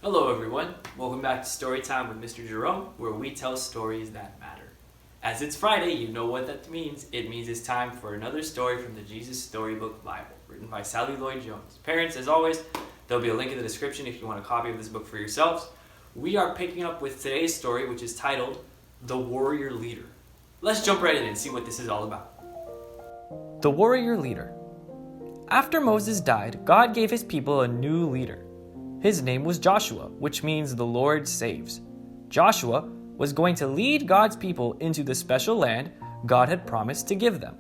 Hello everyone, welcome back to Storytime with Mr. Jerome, where we tell stories that matter. As it's Friday, you know what that means. It means it's time for another story from the Jesus Storybook Bible, written by Sally Lloyd-Jones. Parents, as always, there'll be a link in the description if you want a copy of this book for yourselves. We are picking up with today's story, which is titled, The Warrior Leader. Let's jump right in and see what this is all about. The Warrior Leader. After Moses died, God gave his people a new leader. His name was Joshua, which means the Lord saves. Joshua was going to lead God's people into the special land God had promised to give them.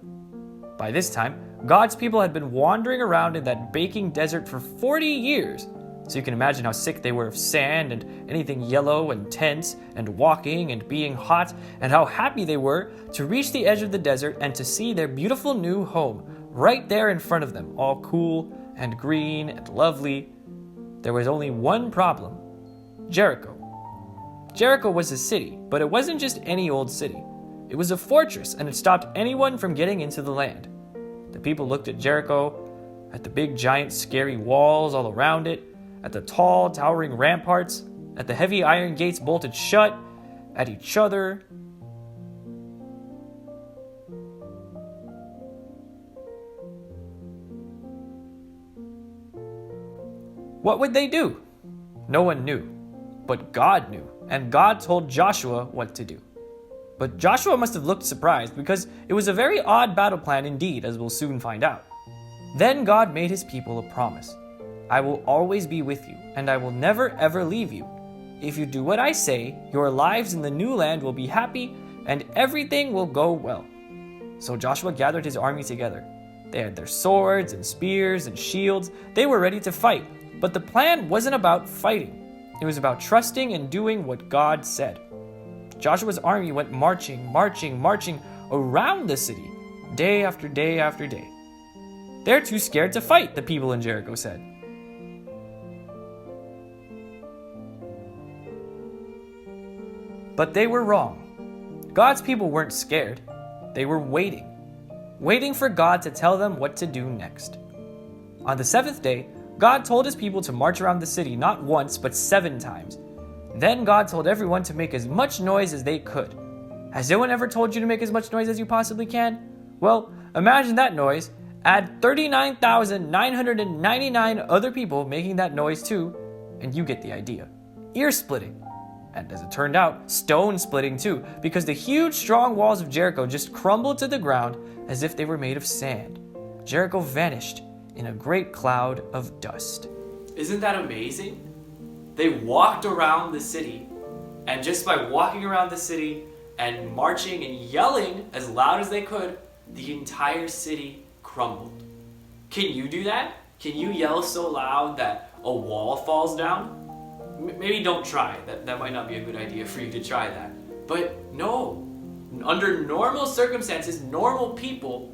By this time, God's people had been wandering around in that baking desert for 40 years, so you can imagine how sick they were of sand and anything yellow and tense and walking and being hot, and how happy they were to reach the edge of the desert and to see their beautiful new home right there in front of them, all cool and green and lovely. There was only one problem: Jericho. Jericho was a city, but it wasn't just any old city. It was a fortress, and it stopped anyone from getting into the land. The people looked at Jericho, at the big giant scary walls all around it, at the tall towering ramparts, at the heavy iron gates bolted shut, at each other. What would they do? No one knew, but God knew, and God told Joshua what to do. But Joshua must have looked surprised, because it was a very odd battle plan indeed, as we'll soon find out. Then God made his people a promise. I will always be with you, and I will never ever leave you. If you do what I say, your lives in the new land will be happy, and everything will go well. So Joshua gathered his army together. They had their swords and spears and shields. They were ready to fight. But the plan wasn't about fighting. It was about trusting and doing what God said. Joshua's army went marching around the city, day after day after day. They're too scared to fight, the people in Jericho said. But they were wrong. God's people weren't scared. They were waiting for God to tell them what to do next. On the seventh day, God told his people to march around the city not once, but 7 times. Then God told everyone to make as much noise as they could. Has anyone ever told you to make as much noise as you possibly can? Well, imagine that noise. Add 39,999 other people making that noise too, and you get the idea. Ear splitting. And as it turned out, stone splitting too, because the huge strong walls of Jericho just crumbled to the ground as if they were made of sand. Jericho vanished in a great cloud of dust. Isn't that amazing? They walked around the city, and just by walking around the city and marching and yelling as loud as they could, the entire city crumbled. Can you do that? Can you yell so loud that a wall falls down? Maybe don't try. That might not be a good idea for you to try that. But no, under normal circumstances, normal people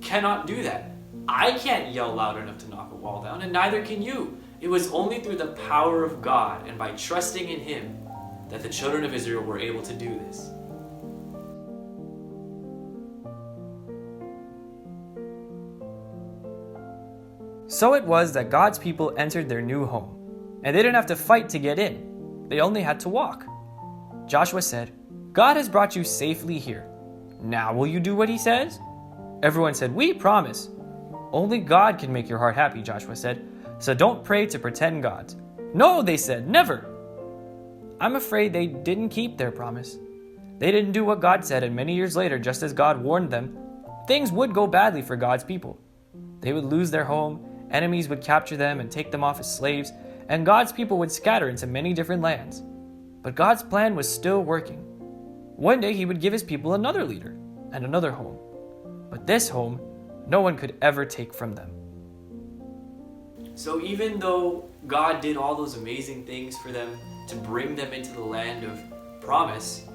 cannot do that. I can't yell loud enough to knock a wall down, and neither can you. It was only through the power of God and by trusting in him that the children of Israel were able to do this. So it was that God's people entered their new home, and they didn't have to fight to get in. They only had to walk. Joshua said, God has brought you safely here. Now will you do what he says? Everyone said, we promise. Only God can make your heart happy, Joshua said, so don't pray to pretend gods. No, they said, never. I'm afraid they didn't keep their promise. They didn't do what God said, and many years later, just as God warned them, things would go badly for God's people. They would lose their home, enemies would capture them and take them off as slaves, and God's people would scatter into many different lands. But God's plan was still working. One day he would give his people another leader and another home. But this home, no one could ever take from them. So even though God did all those amazing things for them to bring them into the land of promise,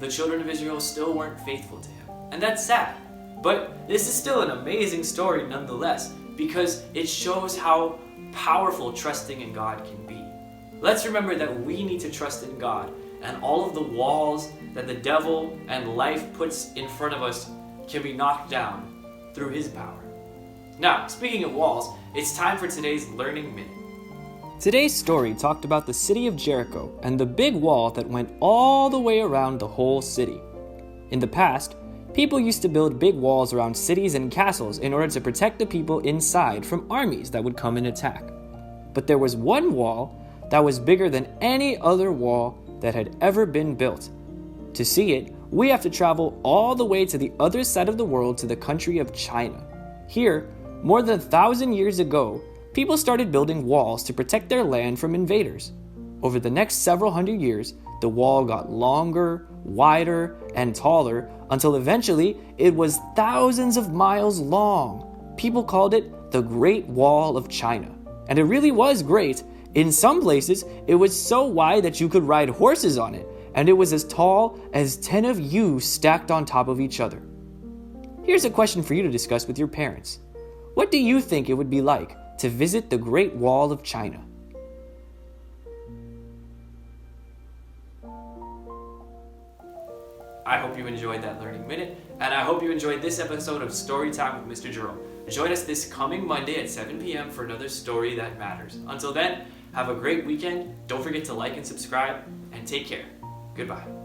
the children of Israel still weren't faithful to him. And that's sad. But this is still an amazing story nonetheless, because it shows how powerful trusting in God can be. Let's remember that we need to trust in God, and all of the walls that the devil and life puts in front of us can be knocked down through his power. Now, speaking of walls, it's time for today's Learning Minute. Today's story talked about the city of Jericho and the big wall that went all the way around the whole city. In the past, people used to build big walls around cities and castles in order to protect the people inside from armies that would come and attack. But there was one wall that was bigger than any other wall that had ever been built. To see it, we have to travel all the way to the other side of the world to the country of China. Here, more than 1,000 years ago, people started building walls to protect their land from invaders. Over the next several hundred years, the wall got longer, wider, and taller until eventually it was thousands of miles long. People called it the Great Wall of China. And it really was great. In some places, it was so wide that you could ride horses on it, and it was as tall as 10 of you stacked on top of each other. Here's a question for you to discuss with your parents. What do you think it would be like to visit the Great Wall of China? I hope you enjoyed that Learning Minute, and I hope you enjoyed this episode of Storytime with Mr. Jerome. Join us this coming Monday at 7 p.m. for another story that matters. Until then, have a great weekend. Don't forget to like and subscribe, and take care. Goodbye.